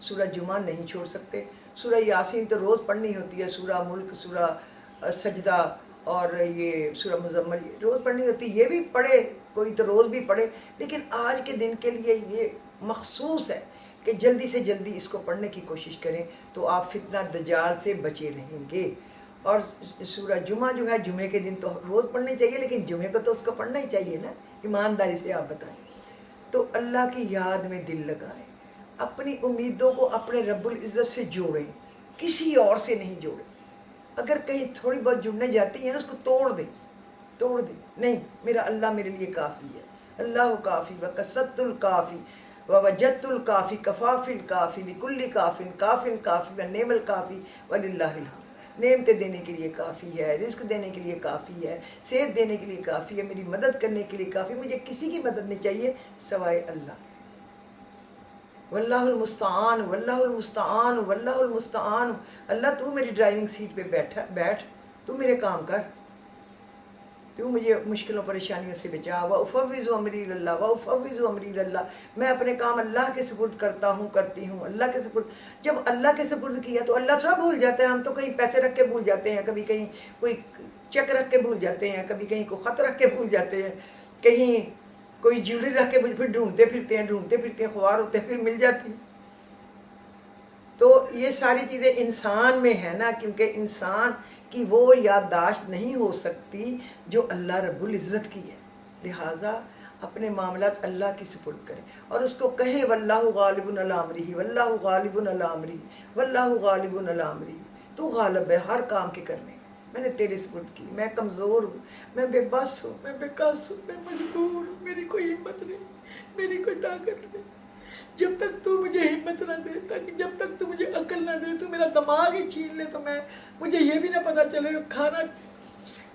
سورہ جمعہ نہیں چھوڑ سکتے. سورہ یاسین تو روز پڑھنی ہوتی ہے, سورہ ملک, سورہ سجدہ اور یہ سورہ مزمل روز پڑھنی ہوتی ہے. یہ بھی پڑھے, کوئی تو روز بھی پڑھے, لیکن آج کے دن کے لیے یہ مخصوص ہے کہ جلدی سے جلدی اس کو پڑھنے کی کوشش کریں تو آپ فتنہ دجال سے بچے رہیں گے. اور سورہ جمعہ جو ہے جمعے کے دن تو روز پڑھنی چاہیے, لیکن جمعے کو تو اس کو پڑھنا ہی چاہیے نا, ایمانداری سے آپ بتائیں. تو اللہ کی یاد میں دل لگائیں, اپنی امیدوں کو اپنے رب العزت سے جوڑیں, کسی اور سے نہیں جوڑیں. اگر کہیں تھوڑی بہت جڑنے جاتی ہیں نا, اس کو توڑ دیں. نہیں, میرا اللہ میرے لیے کافی ہے. اللہ کافی وکست الکافی ووجدت الکافی کفاف الکافی لکل کافن کافن کافی ونعم الکافی وللہ الحمد. نعمتیں دینے کے لیے کافی ہے, رزق دینے کے لیے کافی ہے, صحت دینے کے لیے کافی ہے, میری مدد کرنے کے لیے کافی. مجھے کسی کی مدد نہیں چاہیے سوائے اللہ. واللہ المستعان واللہ المستعان واللہ المستعان. اللہ تو میری ڈرائیونگ سیٹ پہ بیٹھ, تو میرے کام کر, تو مجھے مشکلوں پریشانیوں سے بچا. وَأُفَوِّضُ أَمْرِي إِلَى اللَّهِ وَأُفَوِّضُ أَمْرِي إِلَى اللَّهِ. میں اپنے کام اللہ کے سپرد کرتی ہوں, اللہ کے سپرد. جب اللہ کے سپرد کیا تو اللہ تھوڑا بھول جاتا ہے. ہم تو کہیں پیسے رکھ کے بھول جاتے ہیں, کبھی کہیں کوئی چیک رکھ کے بھول جاتے ہیں, کبھی کہیں کوئی خط رکھ کے بھول جاتے ہیں, کہیں کوئی جیولری رکھ کے پھر ڈھونڈتے پھرتے ہیں, خوار ہوتے ہیں, پھر مل جاتی. تو یہ ساری چیزیں انسان میں ہے نا, کیونکہ انسان کی وہ یادداشت نہیں ہو سکتی جو اللہ رب العزت کی ہے. لہٰذا اپنے معاملات اللہ کی سپرد کریں اور اس کو کہیں واللہ غالب علی امرہ واللہ غالب علی امرہ واللہ غالب علی امرہ. تو غالب ہے ہر کام کے کرنے. میں نے تیرے سپرد کی, میں کمزور ہوں, میں بے بس ہوں, میں بے کس ہوں, میں مجبور ہوں, میری کوئی ہمت نہیں, میری کوئی طاقت نہیں. جب تک تو مجھے ہمت نہ دے, جب تک تو مجھے عقل نہ دے, تو میرا دماغ ہی چھین لے, تو مجھے یہ بھی نہ پتہ چلے کہ کھانا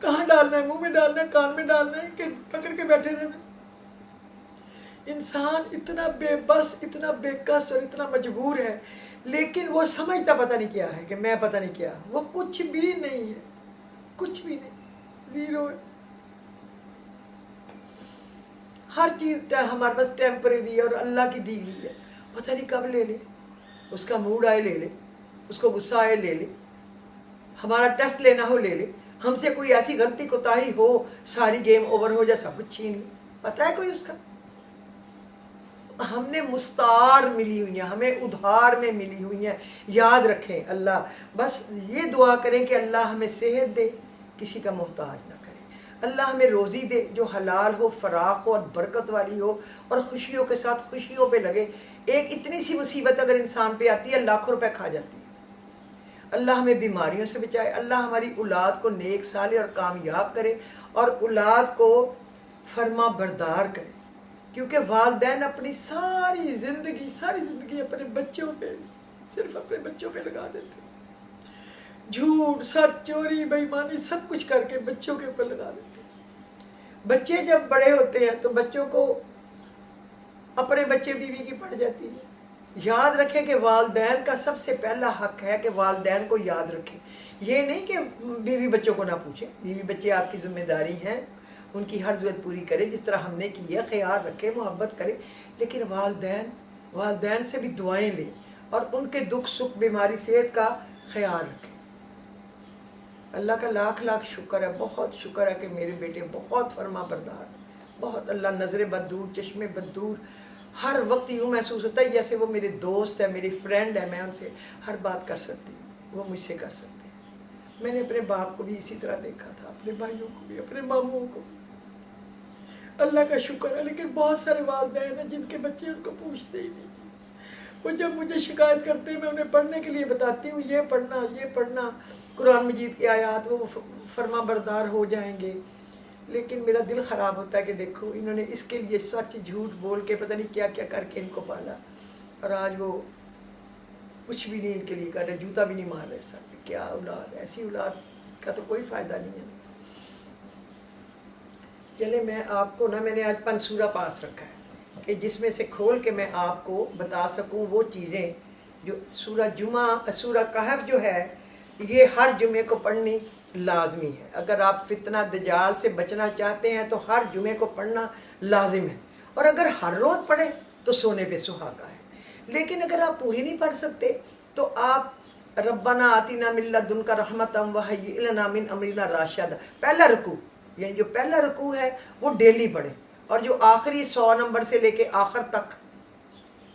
کہاں ڈالنا ہے, منہ میں ڈالنا ہے, کان میں ڈالنا ہے, کہ پکڑ کے بیٹھے رہنا. انسان اتنا بے بس, اتنا بے کس اور اتنا مجبور ہے, لیکن وہ سمجھتا پتہ نہیں کیا ہے کہ میں پتہ نہیں کیا. وہ کچھ بھی نہیں ہے, کچھ بھی نہیں, زیرو ہے. ہر چیز ہمارے پاس ٹیمپریری ہے اور اللہ کی دی ہوئی ہے. پتہ نہیں کب لے لے, اس کا موڈ آئے لے لے, اس کو غصہ آئے لے لے, ہمارا ٹیسٹ لینا ہو لے لے, ہم سے کوئی ایسی غلطی کوتاہی ہو ساری گیم اوور ہو جائے, سب کچھ چھین لے. پتہ ہے کوئی اس کا؟ ہم نے مستعار ملی ہوئی ہیں, ہمیں ادھار میں ملی ہوئی ہیں. یاد رکھیں اللہ, بس یہ دعا کریں کہ اللہ ہمیں صحت دے, کسی کا محتاج نہ کرے. اللہ ہمیں روزی دے جو حلال ہو, فراخ ہو اور برکت والی ہو, اور خوشیوں کے ساتھ خوشیوں پہ لگے. ایک اتنی سی مصیبت اگر انسان پہ آتی ہے لاکھوں روپے کھا جاتی ہے. اللہ ہمیں بیماریوں سے بچائے. اللہ ہماری اولاد کو نیک صالح اور کامیاب کرے, اور اولاد کو فرما بردار کرے. کیونکہ والدین اپنی ساری زندگی اپنے بچوں پہ, صرف اپنے بچوں پہ لگا دیتے ہیں. جھوٹ, سچ, چوری, بے ایمانی سب کچھ کر کے بچوں کے اوپر لگا دیتے ہیں. بچے جب بڑے ہوتے ہیں تو بچوں کو اپنے بچے بیوی کی پڑ جاتی ہے. یاد رکھیں کہ والدین کا سب سے پہلا حق ہے کہ والدین کو یاد رکھیں. یہ نہیں کہ بیوی بچوں کو نہ پوچھیں. بیوی بچے آپ کی ذمہ داری ہیں, ان کی ہر ضرورت پوری کرے جس طرح ہم نے کی ہے, خیال رکھے, محبت کرے. لیکن والدین سے بھی دعائیں لیں اور ان کے دکھ سکھ بیماری صحت کا خیال رکھیں. اللہ کا لاکھ لاکھ شکر ہے, بہت شکر ہے کہ میرے بیٹے بہت فرما بردار, بہت. اللہ نظر بد دور, چشمے بد دور. ہر وقت یوں محسوس ہوتا ہے جیسے وہ میرے دوست ہے, میری فرینڈ ہے, میں ان سے ہر بات کر سکتی ہوں, وہ مجھ سے کر سکتے ہیں. میں نے اپنے باپ کو بھی اسی طرح دیکھا تھا, اپنے بھائیوں کو بھی, اپنے ماموں کو بھی. اللہ کا شکر ہے. لیکن بہت سارے والدین ہیں جن کے بچے ان کو پوچھتے ہی نہیں. وہ جب مجھے شکایت کرتے ہیں, میں انہیں پڑھنے کے لیے بتاتی ہوں, یہ پڑھنا قرآن مجید کی آیات, وہ فرما بردار ہو جائیں گے. لیکن میرا دل خراب ہوتا ہے کہ دیکھو انہوں نے اس کے لیے سچ جھوٹ بول کے پتہ نہیں کیا کیا کر کے ان کو پالا, اور آج وہ کچھ بھی نہیں ان کے لیے کر رہے, جوتا بھی نہیں مار رہے سر پہ. کیا اولاد, ایسی اولاد کا تو کوئی فائدہ نہیں ہے. چلے میں آپ کو میں نے آج 5 سورہ پاس رکھا ہے کہ جس میں سے کھول کے میں آپ کو بتا سکوں وہ چیزیں جو سورہ کہف جو ہے یہ ہر جمعے کو پڑھنی لازمی ہے. اگر آپ فتنہ دجال سے بچنا چاہتے ہیں تو ہر جمعے کو پڑھنا لازم ہے, اور اگر ہر روز پڑھیں تو سونے پہ سہاگا ہے. لیکن اگر آپ پوری نہیں پڑھ سکتے تو آپ ربنا آتینا من لدنک رحمتم وہیئ لنا من امرنا راشدا، پہلا رکوع، یعنی جو پہلا رکوع ہے وہ ڈیلی پڑھیں، اور جو آخری 100 نمبر سے لے کے آخر تک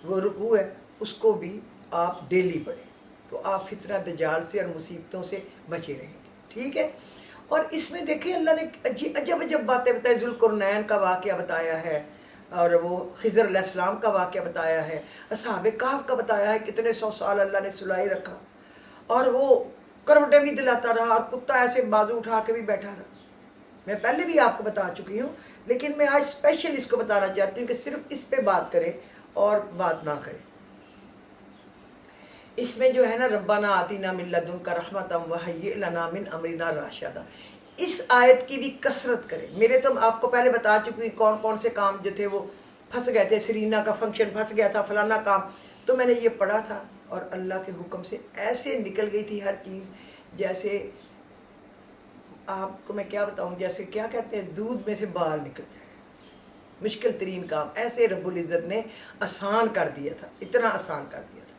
وہ رکوع ہے اس کو بھی آپ ڈیلی پڑھیں، تو آپ فتنہ دجال سے اور مصیبتوں سے بچے رہیں گے، ٹھیک ہے۔ اور اس میں دیکھیں اللہ نے عجب عجب باتیں بتائی، ذوالقرنین کا واقعہ بتایا ہے، اور وہ خضر علیہ السلام کا واقعہ بتایا ہے، اصحاب کہف کا بتایا ہے، کتنے 100 سال اللہ نے سلائی رکھا اور وہ کروٹیں بھی دلاتا رہا اور کتا ایسے بازو اٹھا کے بھی بیٹھا رہا۔ میں پہلے بھی آپ کو بتا چکی ہوں، لیکن میں آج اسپیشل اس کو بتانا چاہتی ہوں کہ صرف اس پہ بات کریں اور بات نہ کریں۔ اس میں جو ہے نا ربنا آتینا من لدنک رحمتم وہیئ لنا من امرنا راشدا، اس آیت کی بھی کثرت کریں۔ میرے تو آپ کو پہلے بتا چکی ہوں کون کون سے کام جو تھے وہ پھنس گئے تھے، سرینا کا فنکشن پھنس گیا تھا، فلانا کام، تو میں نے یہ پڑھا تھا اور اللہ کے حکم سے ایسے نکل گئی تھی ہر چیز، جیسے آپ کو میں کیا بتاؤں، جیسے کیا کہتے ہیں دودھ میں سے بال نکل جائے، مشکل ترین کام ایسے رب العزت نے آسان کر دیا تھا، اتنا آسان کر دیا تھا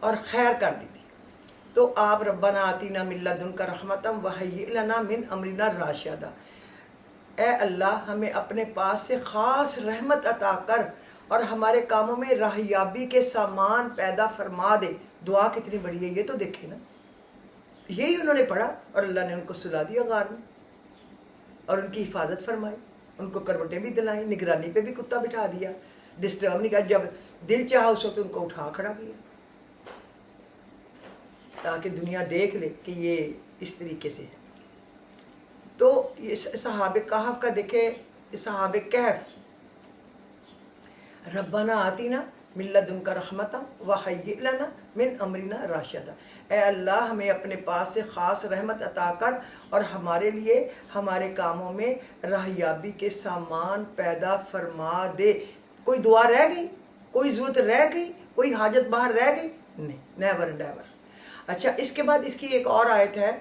اور خیر کر دی تھی۔ تو آپ ربنا آتینا من لدنک رحمتم وہیئ لنا من امرنا راشدا، اے اللہ ہمیں اپنے پاس سے خاص رحمت عطا کر اور ہمارے کاموں میں راہیابی کے سامان پیدا فرما دے۔ دعا کتنی بڑی ہے یہ تو دیکھیں نا، یہی انہوں نے پڑھا اور اللہ نے ان کو سلا دیا غار میں اور ان کی حفاظت فرمائی، ان کو کروٹیں بھی دلائیں، نگرانی پہ بھی کتا بٹھا دیا، ڈسٹرب نہیں کیا، جب دل چاہا اس وقت ان کو اٹھا کھڑا کیا تاکہ دنیا دیکھ لے کہ یہ اس طریقے سے ہے۔ تو یہ صحاب کہف کا دیکھیں، صحاب کہف ربنا آتینا من لدنک رحمتم وہیئ لنا من امرنا راشدا، اے اللہ ہمیں اپنے پاس سے خاص رحمت عطا کر اور ہمارے لیے ہمارے کاموں میں راہیابی کے سامان پیدا فرما دے۔ کوئی دعا رہ گئی، کوئی ضرورت رہ گئی، کوئی حاجت باہر رہ گئی؟ نہیں، نیور اینڈ ایور۔ اچھا، اس کے بعد اس کی ایک اور آیت ہے،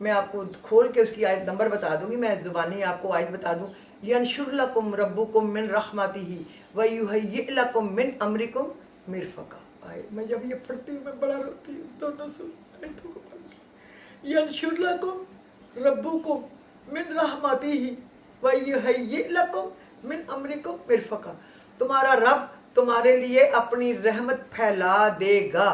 میں آپ کو کھول کے اس کی آیت نمبر بتا دوں گی، میں زبانی آپ کو آیت بتا دوں، ینشر لکم ربکم من رحمتہ ویہیئ لکم من امرکم مرفقا۔ میں جب یہ پڑھتی ہوں میں بڑا روتی ہوں، دونوں آیتوں کو پڑھ کے۔ ینشر لکم ربکم من رحمتہ ویہیئ لکم من امرکم مرفقا، تمہارا رب تمہارے لیے اپنی رحمت پھیلا دے گا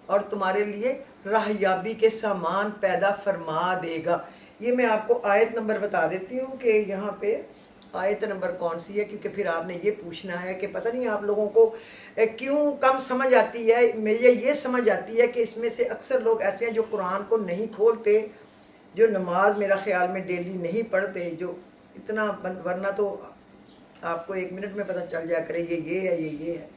اور تمہارے لیے راہیابی کے سامان پیدا فرما دے گا۔ یہ میں آپ کو آیت نمبر بتا دیتی ہوں کہ یہاں پہ آیت نمبر کون سی ہے، کیونکہ پھر آپ نے یہ پوچھنا ہے کہ پتہ نہیں آپ لوگوں کو کیوں کم سمجھ آتی ہے۔ مجھے یہ سمجھ آتی ہے کہ اس میں سے اکثر لوگ ایسے ہیں جو قرآن کو نہیں کھولتے، جو نماز میرا خیال میں ڈیلی نہیں پڑھتے، جو اتنا ورنہ تو آپ کو 1 منٹ میں پتہ چل جایا کرے یہ ہے یہ ہے۔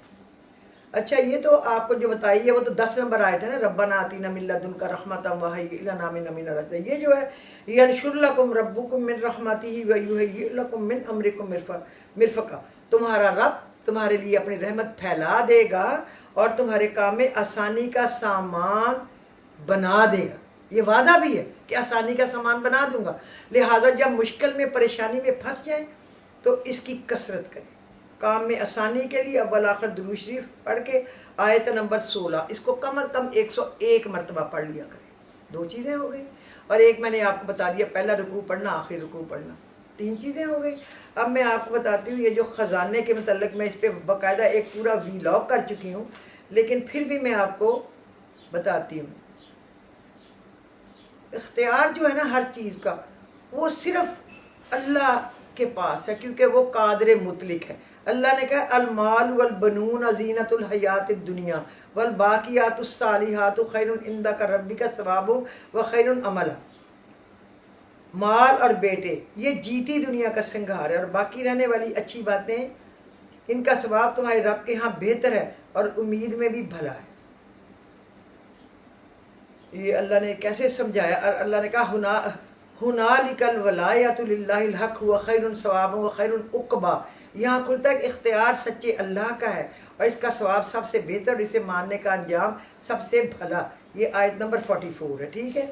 اچھا، یہ تو آپ کو جو بتائی ہے وہ تو 10 نمبر آئے تھے نا، ربنا آتینا من لدنک رحمتم وہیئ لنا من امرنا رشدا۔ یہ جو ہے ینشر لکم ربکم من رحمتہ ویہیئ لکم من امرکم مرفقا، تمہارا رب تمہارے لیے اپنی رحمت پھیلا دے گا اور تمہارے کام میں آسانی کا سامان بنا دے گا۔ یہ وعدہ بھی ہے کہ آسانی کا سامان بنا دوں گا، لہٰذا جب مشکل میں پریشانی میں پھنس جائیں تو اس کی کثرت کریں، کام میں آسانی کے لیے اول آخر درود شریف پڑھ کے آیت نمبر 16 اس کو کم از کم 101 مرتبہ پڑھ لیا کریں۔ 2 چیزیں ہو گئی، اور ایک میں نے آپ کو بتا دیا پہلا رکوع پڑھنا، آخری رکوع پڑھنا، 3 چیزیں ہو گئی۔ اب میں آپ کو بتاتی ہوں یہ جو خزانے کے متعلق میں اس پہ باقاعدہ ایک پورا ویلاگ کر چکی ہوں، لیکن پھر بھی میں آپ کو بتاتی ہوں۔ اختیار جو ہے نا ہر چیز کا وہ صرف اللہ کے پاس ہے، کیونکہ وہ قادر مطلق ہے۔ اللہ نے کہا المال والبنون زینت الحیات الدنیا والباقیات الصالحات خیر عندک ربک ثوابا وخیر عملا۔ مال اور بیٹے یہ جیتی دنیا کا سنگھار ہے، اور باقی رہنے والی اچھی باتیں ان کا ثواب تمہارے رب کے ہاں بہتر ہے اور امید میں بھی بھلا ہے۔ یہ اللہ نے کیسے سمجھایا، اور اللہ نے کہا ہنالک الولایۃ للہ الحق هو خیر ثوابا وخیر عقبا۔ یہاں کھلتا ہے کہ اختیار سچے اللہ کا ہے اور اس کا ثواب سب سے بہتر اور اسے ماننے کا انجام سب سے بھلا۔ یہ آیت نمبر 44 ہے، ٹھیک ہے،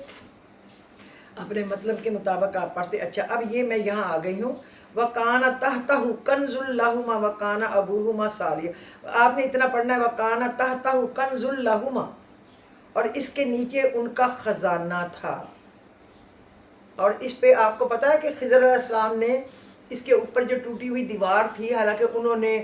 اپنے مطلب کے مطابق آپ پڑھتے۔ اچھا، اب یہ میں یہاں آ گئی ہوں وکان تحتہ کنز لہما وکان ابوہما صالحا، آپ نے اتنا پڑھنا ہے وکان تحتہ کنز لہما، اور اس کے نیچے ان کا خزانہ تھا۔ اور اس پہ آپ کو پتا ہے کہ خضر علیہ السلام نے اس کے اوپر جو ٹوٹی ہوئی دیوار تھی، حالانکہ انہوں نے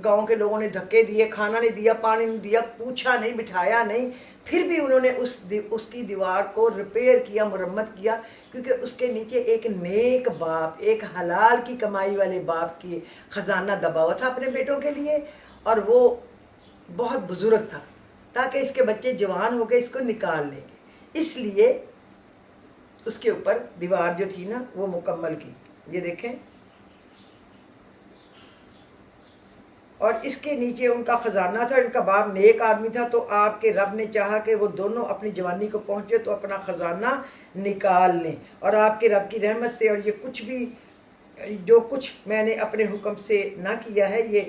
گاؤں کے لوگوں نے دھکے دیے، کھانا نہیں دیا، پانی نہیں دیا، پوچھا نہیں، بٹھایا نہیں، پھر بھی انہوں نے اس کی دیوار کو ریپیئر کیا، مرمت کیا، کیونکہ اس کے نیچے ایک نیک باپ، ایک حلال کی کمائی والے باپ کی خزانہ دبا ہوا تھا اپنے بیٹوں کے لیے، اور وہ بہت بزرگ تھا، تاکہ اس کے بچے جوان ہو کے اس کو نکال لیں گے، اس لیے اس کے اوپر دیوار جو تھی نا وہ مکمل کی۔ یہ دیکھیں، اور اس کے نیچے ان کا خزانہ تھا، ان کا باپ نیک آدمی تھا، تو آپ کے رب نے چاہا کہ وہ دونوں اپنی جوانی کو پہنچے تو اپنا خزانہ نکال لیں، اور آپ کے رب کی رحمت سے، اور یہ کچھ بھی جو کچھ میں نے اپنے حکم سے نہ کیا ہے، یہ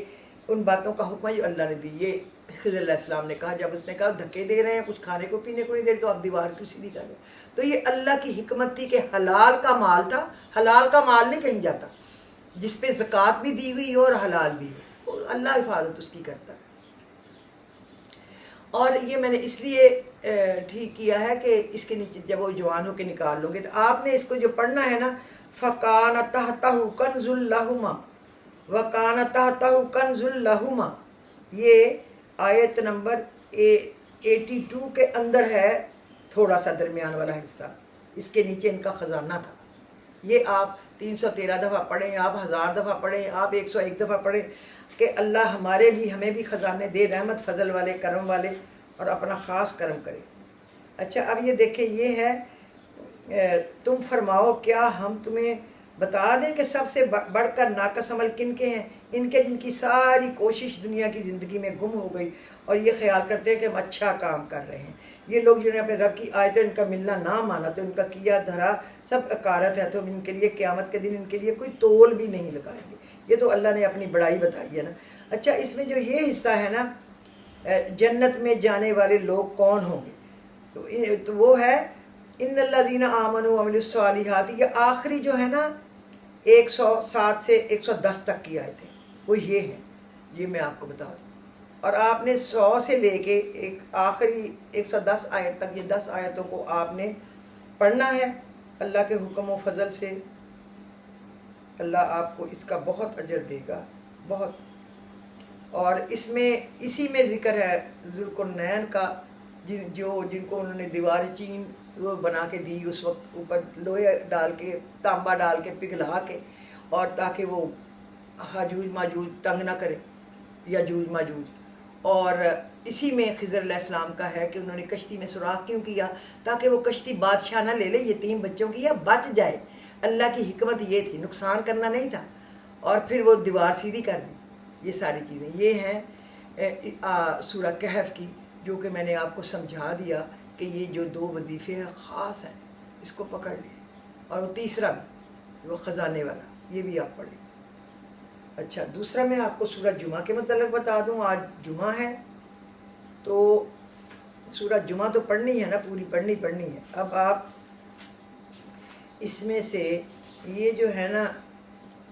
ان باتوں کا حکم ہے جو اللہ نے دی۔ یہ خضر علیہ السلام نے کہا، جب اس نے کہا دھکے دے رہے ہیں، کچھ کھانے کو پینے کو نہیں دے رہے، تو آپ دیوار کیوں سیدھی کر رہے ہیں؟ تو یہ اللہ کی حکمت تھی کہ حلال کا مال تھا، حلال کا مال نہیں کہیں جاتا، جس پہ زکوٰۃ بھی دی ہوئی ہو اور حلال بھی ہو، اللہ حفاظت اس کی کرتا ہے۔ اور یہ میں نے اس لیے ٹھیک کیا ہے کہ اس کے نیچے جب وہ جوان ہو کے نکال لو گے، تو آپ نے اس کو جو پڑھنا ہے نا، فَكَانَ تَحْتَهُ كَنْزٌ لَهُمَا وَكَانَ تَحْتَهُ كَنْزٌ لَهُمَا، یہ آیت نمبر 82 کے اندر ہے، تھوڑا سا درمیان والا حصہ، اس کے نیچے ان کا خزانہ تھا۔ یہ آپ 313 دفعہ پڑھیں، آپ 1000 دفعہ پڑھیں، آپ 101 دفعہ پڑھیں، کہ اللہ ہمیں بھی خزانے دے، رحمت فضل والے، کرم والے، اور اپنا خاص کرم کرے۔ اچھا، اب یہ دیکھیں، یہ ہے تم فرماؤ کیا ہم تمہیں بتا دیں کہ سب سے بڑھ کر ناقص عمل کن کے ہیں؟ ان کے جن کی ساری کوشش دنیا کی زندگی میں گم ہو گئی، اور یہ خیال کرتے ہیں کہ ہم اچھا کام کر رہے ہیں۔ یہ لوگ جنہوں نے اپنے رب کی آیتیں ان کا ملنا نہ مانا، تو ان کا کیا دھرا سب اکارت ہے، تو ان کے لیے قیامت کے دن ان کے لیے کوئی تول بھی نہیں لگائیں گے۔ یہ تو اللہ نے اپنی بڑائی بتائی ہے نا۔ اچھا، اس میں جو یہ حصہ ہے نا، جنت میں جانے والے لوگ کون ہوں گے، تو وہ ہے ان الذین آمنوا وعملوا الصالحات، یہ آخری جو ہے نا 107 سے 110 تک کی آیتیں، وہ یہ ہے، یہ میں آپ کو بتا دوں۔ اور آپ نے 100 سے لے کے ایک آخری 110 آیت تک، یہ 10 آیتوں کو آپ نے پڑھنا ہے اللہ کے حکم و فضل سے۔ اللہ آپ کو اس کا بہت اجر دے گا، بہت۔ اور اسی میں ذکر ہے ذوالقرنین کا، جن کو انہوں نے دیوار چین وہ بنا کے دی، اس وقت اوپر لوہے ڈال کے، تانبا ڈال کے، پگھلا کے، اور تاکہ وہ ہاجوج ماجوج تنگ نہ کرے، یاجوج ماجوج۔ اور اسی میں خضر علیہ السلام کا ہے کہ انہوں نے کشتی میں سوراخ کیوں کیا؟ تاکہ وہ کشتی بادشاہ نہ لے لے، یتیم بچوں کی، یا بچ جائے۔ اللہ کی حکمت یہ تھی، نقصان کرنا نہیں تھا، اور پھر وہ دیوار سیدھی کر دی۔ یہ ساری چیزیں یہ ہیں سورہ کہف کی، جو کہ میں نے آپ کو سمجھا دیا کہ یہ جو 2 وظیفے ہیں خاص ہیں، اس کو پکڑ لیں۔ اور وہ تیسرا بھی، وہ خزانے والا، یہ بھی آپ پڑھیں۔ اچھا، دوسرا میں آپ کو سورہ جمعہ کے متعلق بتا دوں۔ آج جمعہ ہے، تو سورہ جمعہ تو پڑھنی ہے نا، پوری پڑھنی ہے۔ اب آپ اس میں سے یہ جو ہے نا،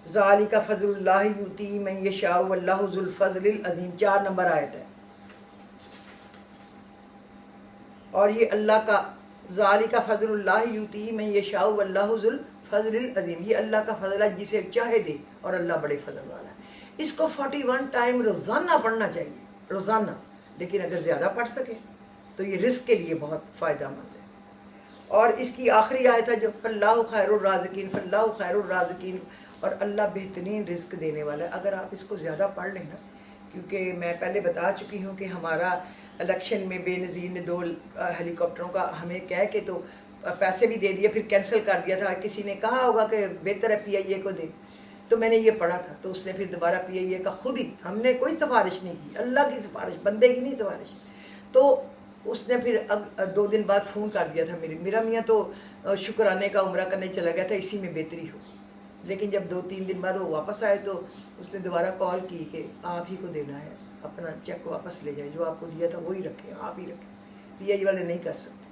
ذالک فضل اللہ یؤتی من یشاء واللہ ذو الفضل العظیم، 4 نمبر آیت ہے۔ اور یہ اللہ کا ذالک فضل اللہ یؤتی من یشاء واللہ ذو الفضل العظیم، یہ اللہ کا فضل ہے، جسے چاہے دے، اور اللہ بڑے فضل والا ہے۔ اس کو 41 ٹائم روزانہ پڑھنا چاہیے، روزانہ، لیکن اگر زیادہ پڑھ سکے تو یہ رزق کے لیے بہت فائدہ مند ہے۔ اور اس کی آخری آیت ہے جو فاللہ خیر الرازقین، فاللہ خیر الرازقین، اور اللہ بہترین رزق دینے والا ہے۔ اگر آپ اس کو زیادہ پڑھ لیں نا، کیونکہ میں پہلے بتا چکی ہوں کہ ہمارا الیکشن میں بے نظیر نے 2 ہیلی کاپٹروں کا ہمیں کہہ کے تو پیسے بھی دے دیا، پھر کینسل کر دیا تھا۔ کسی نے کہا ہوگا کہ بہتر ہے PIA کو دے، تو میں نے یہ پڑھا تھا، تو اس نے پھر دوبارہ PIA کا خود ہی، ہم نے کوئی سفارش نہیں کی، اللہ کی سفارش، بندے کی نہیں سفارش، تو اس نے پھر 2 دن بعد فون کر دیا تھا، میرا میاں تو شکرانے کا عمرہ کرنے چلا گیا تھا، اسی میں بہتری ہو۔ لیکن جب 2-3 دن بعد وہ واپس آئے تو اس نے دوبارہ کال کی کہ آپ ہی کو دینا ہے، اپنا چیک واپس لے جائیں، جو آپ کو دیا تھا وہی رکھیں، آپ ہی رکھیں، PI والے نہیں کر سکتے۔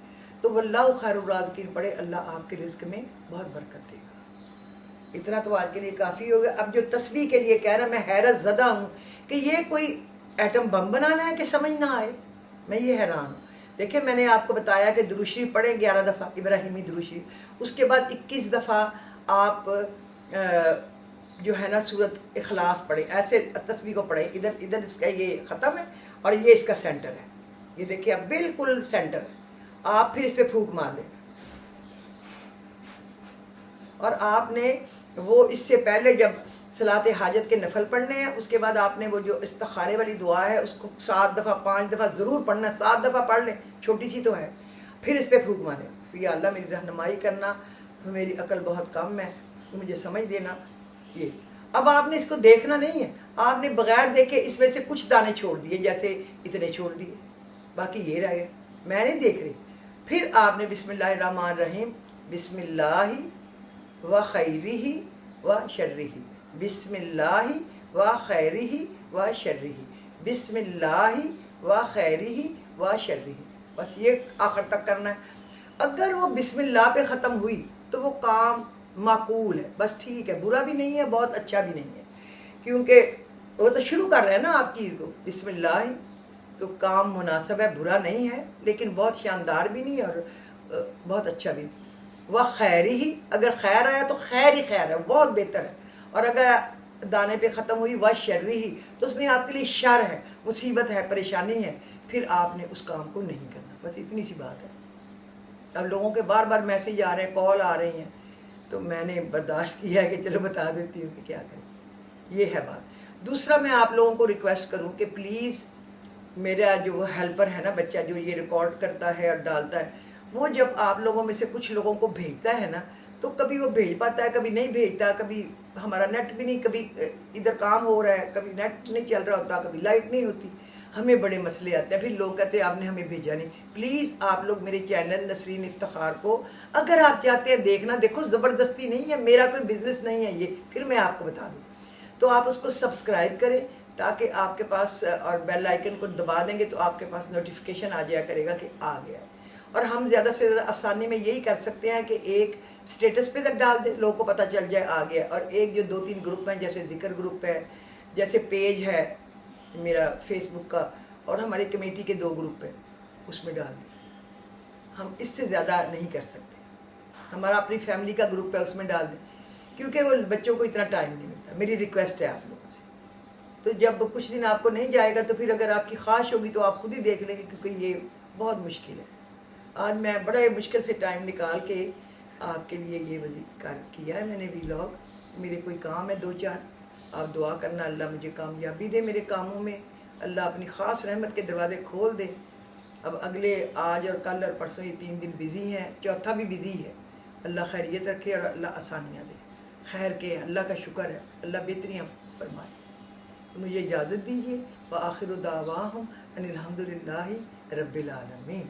تو واللہ خیر الرازقین پڑھے، اللہ آپ کے رزق میں بہت برکت دے گا۔ اتنا تو آج کے لیے کافی ہو گیا. اب جو تسبیح کے لیے کہہ رہا میں حیرت زدہ ہوں کہ یہ کوئی ایٹم بم بنانا ہے کہ سمجھ نہ آئے. میں یہ حیران ہوں. دیکھیں میں نے آپ کو بتایا کہ درود شریف پڑھیں 11 دفعہ ابراہیمی درود شریف, اس کے بعد 21 دفعہ آپ جو ہے نا سورت اخلاص پڑھیں, ایسے تسبیح کو پڑھیں. ادھر اس کا یہ ختم ہے اور یہ اس کا سینٹر ہے. یہ دیکھیں اب بالکل سینٹر ہے. آپ پھر اس پہ پھونک مار دیں, اور آپ نے وہ اس سے پہلے جب صلاۃ حاجت کے نفل پڑھنے ہیں, اس کے بعد آپ نے وہ جو استخارے والی دعا ہے اس کو 7 دفعہ 5 دفعہ ضرور پڑھنا ہے. 7 دفعہ پڑھ لیں, چھوٹی سی تو ہے. پھر اس پہ پھونک ماریں, یا اللہ میری رہنمائی کرنا, میری عقل بہت کم ہے, مجھے سمجھ دینا. یہ اب آپ نے اس کو دیکھنا نہیں ہے, آپ نے بغیر دیکھے اس میں سے کچھ دانے چھوڑ دیے, جیسے اتنے چھوڑ دیے, باقی یہ رہ گئے, میں نہیں دیکھ رہی. پھر آپ نے بسم اللہ الرحمن الرحیم, بسم اللہ و خیرہ و شرہ, بسم اللہ و خیرہ و شرہ, بسم اللہ و خیرہ و شرہ, بس یہ آخر تک کرنا ہے. اگر وہ بسم اللہ پہ ختم ہوئی تو وہ کام معقول ہے, بس ٹھیک ہے, برا بھی نہیں ہے بہت اچھا بھی نہیں ہے, کیونکہ وہ تو شروع کر رہے ہیں نا آپ چیز کو بسم اللہ, تو کام مناسب ہے, برا نہیں ہے, لیکن بہت شاندار بھی نہیں اور بہت اچھا بھی نہیں. وہ خیر ہی, اگر خیر آیا تو خیر ہی خیر ہے, بہت بہتر ہے. اور اگر دانے پہ ختم ہوئی وہ شر ہی, تو اس میں آپ کے لیے شر ہے, مصیبت ہے, پریشانی ہے, پھر آپ نے اس کام کو نہیں کرنا. بس اتنی سی بات ہے. اب لوگوں کے بار بار میسیج آ رہے ہیں, کال آ رہی ہیں, تو میں نے برداشت کیا ہے کہ چلو بتا دیتی ہوں کہ کیا کریں. یہ ہے بات. دوسرا میں آپ لوگوں کو ریکویسٹ کروں کہ پلیز میرا جو وہ ہیلپر ہے نا بچہ جو یہ ریکارڈ کرتا ہے اور ڈالتا ہے, وہ جب آپ لوگوں میں سے کچھ لوگوں کو بھیجتا ہے نا, تو کبھی وہ بھیج پاتا ہے, کبھی نہیں بھیجتا, کبھی ہمارا نیٹ بھی نہیں, کبھی ادھر کام ہو رہا ہے, کبھی نیٹ نہیں چل رہا ہوتا, کبھی لائٹ نہیں ہوتی, ہمیں بڑے مسئلے آتے ہیں. پھر لوگ کہتے ہیں آپ نے ہمیں بھیجا نہیں. پلیز آپ لوگ میرے چینل نسرین افتخار کو اگر آپ چاہتے ہیں دیکھنا, دیکھو زبردستی نہیں ہے, میرا کوئی بزنس نہیں ہے یہ, پھر میں آپ کو بتا دوں, تو آپ اس کو سبسکرائب کریں تاکہ آپ کے پاس, اور بیل آئیکن کو دبا دیں گے تو آپ کے پاس نوٹیفیکیشن آ جایا کرے گا کہ آ گیا. اور ہم زیادہ سے زیادہ آسانی میں یہی کر سکتے ہیں کہ ایک اسٹیٹس پہ تک ڈال دیں, لوگوں کو پتہ چل جائے آ گیا, اور ایک جو 2-3 گروپ ہیں, جیسے ذکر گروپ ہے, جیسے پیج ہے میرا فیس بک کا, اور ہماری کمیٹی کے 2 گروپ ہیں, اس میں ڈال دیں. ہم اس سے زیادہ نہیں کر سکتے. ہمارا اپنی فیملی کا گروپ ہے, اس میں ڈال دیں, کیونکہ وہ بچوں کو اتنا ٹائم نہیں ملتا. میری ریکویسٹ ہے آپ لوگوں سے. تو جب کچھ دن آپ کو نہیں جائے گا تو پھر اگر آپ کی خواہش ہوگی تو آپ خود ہی دیکھ لیں گے, کیونکہ یہ بہت مشکل ہے. آج میں بڑے مشکل سے ٹائم نکال کے آپ کے لیے یہ کار کیا ہے میں نے ویلاگ. میرے کوئی کام ہے 2-4, آپ دعا کرنا اللہ مجھے کامیابی دے میرے کاموں میں, اللہ اپنی خاص رحمت کے دروازے کھول دے. اب اگلے آج اور کل اور پرسوں یہ 3 دن بزی ہیں, چوتھا بھی بزی ہے. اللہ خیریت رکھے اور اللہ آسانیاں دے, خیر کے, اللہ کا شکر ہے, اللہ بہتریاں فرمائے. مجھے اجازت دیجیے. وآخر دعواہم ان الحمد للہ رب العالمین.